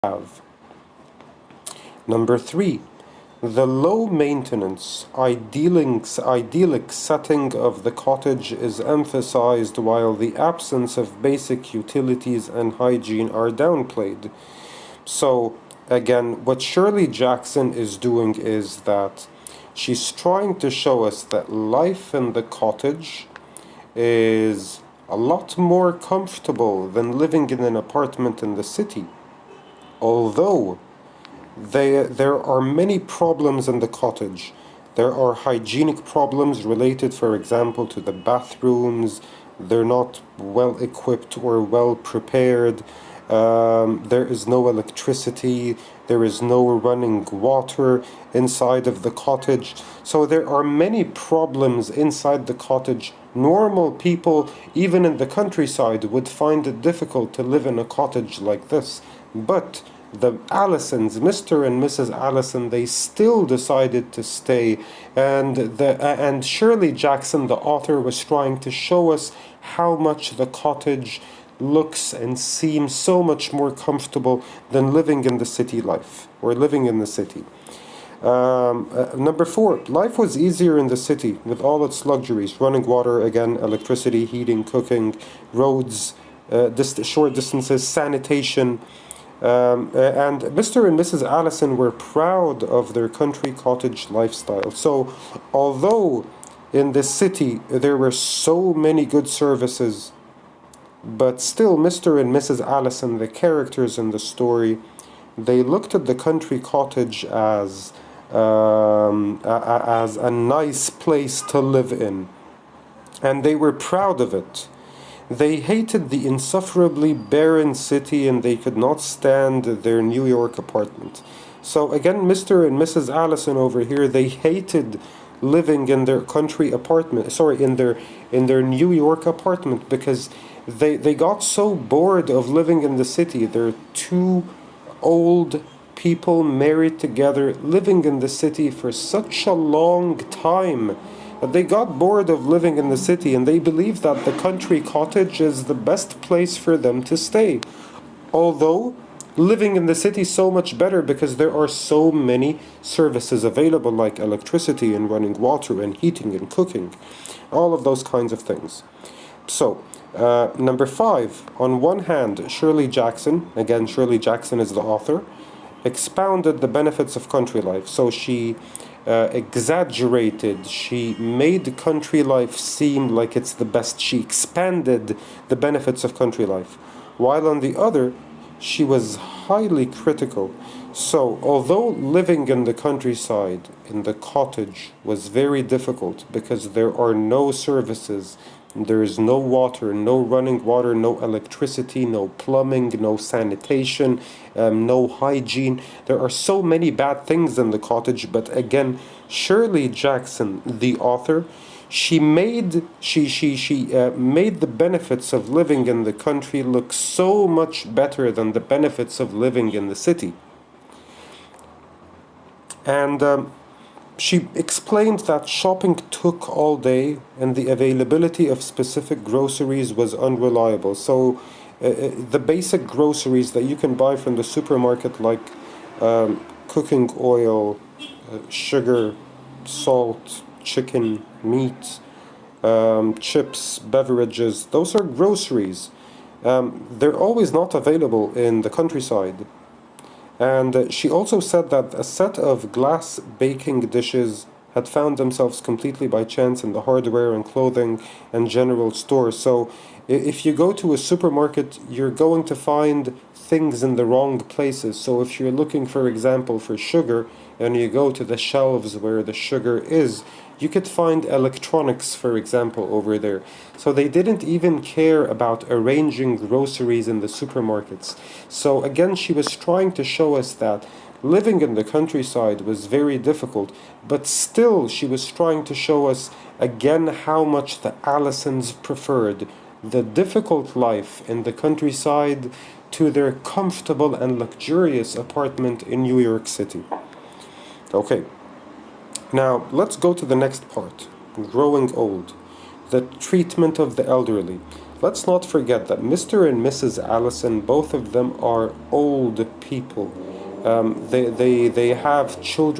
have. Number 3. The low maintenance, idyllic setting of the cottage is emphasized while the absence of basic utilities and hygiene are downplayed. So, again, what Shirley Jackson is doing is that she's trying to show us that life in the cottage is a lot more comfortable than living in an apartment in the city. Although there are many problems in the cottage. There are hygienic problems related, for example, to the bathrooms. They're not well equipped or well prepared. There is no electricity. There is no running water inside of the cottage. So there are many problems inside the cottage. Normal people, even in the countryside, would find it difficult to live in a cottage like this. But the Allisons, Mr. and Mrs. Allison, they still decided to stay, and Shirley Jackson, the author, was trying to show us how much the cottage looks and seems so much more comfortable than living in the city life, or living in the city. Number 4, life was easier in the city with all its luxuries, running water, again, electricity, heating, cooking, roads, short distances, sanitation. And Mr. and Mrs. Allison were proud of their country cottage lifestyle. So, although in the city there were so many good services, but still Mr. and Mrs. Allison, the characters in the story, they looked at the country cottage as a nice place to live in, and they were proud of it. They hated the insufferably barren city, and they could not stand their New York apartment. So again, Mr. and Mrs. Allison over here, they hated living in their country apartment, in their New York apartment, because they got so bored of living in the city. They're two old people married together, living in the city for such a long time. They got bored of living in the city, and they believe that the country cottage is the best place for them to stay. Although living in the city is so much better because there are so many services available, like electricity and running water and heating and cooking, all of those kinds of things. So, number 5, on one hand, Shirley Jackson, again, Shirley Jackson is the author, expounded the benefits of country life. So she exaggerated, she made country life seem like it's the best. She expanded the benefits of country life. While on the other, she was highly critical. So, although living in the countryside, in the cottage, was very difficult because there are no services, there is no water, no running water, no electricity, no plumbing, no sanitation, no hygiene. There are so many bad things in the cottage, but again, Shirley Jackson, the author, she made the benefits of living in the country look so much better than the benefits of living in the city. And she explained that shopping took all day and the availability of specific groceries was unreliable. So the basic groceries that you can buy from the supermarket, like cooking oil, sugar, salt, chicken, meat, chips, beverages, those are groceries. They're always not available in the countryside. And she also said that a set of glass baking dishes had found themselves completely by chance in the hardware and clothing and general stores. So if you go to a supermarket, you're going to find things in the wrong places. So if you're looking, for example, for sugar, and you go to the shelves where the sugar is, you could find electronics, for example, over there. So they didn't even care about arranging groceries in the supermarkets. So again, she was trying to show us that living in the countryside was very difficult, but still she was trying to show us again how much the Allisons preferred the difficult life in the countryside to their comfortable and luxurious apartment in New York City. Okay. Now, let's go to the next part, growing old, the treatment of the elderly. Let's not forget that Mr. and Mrs. Allison, both of them are old people. They have children.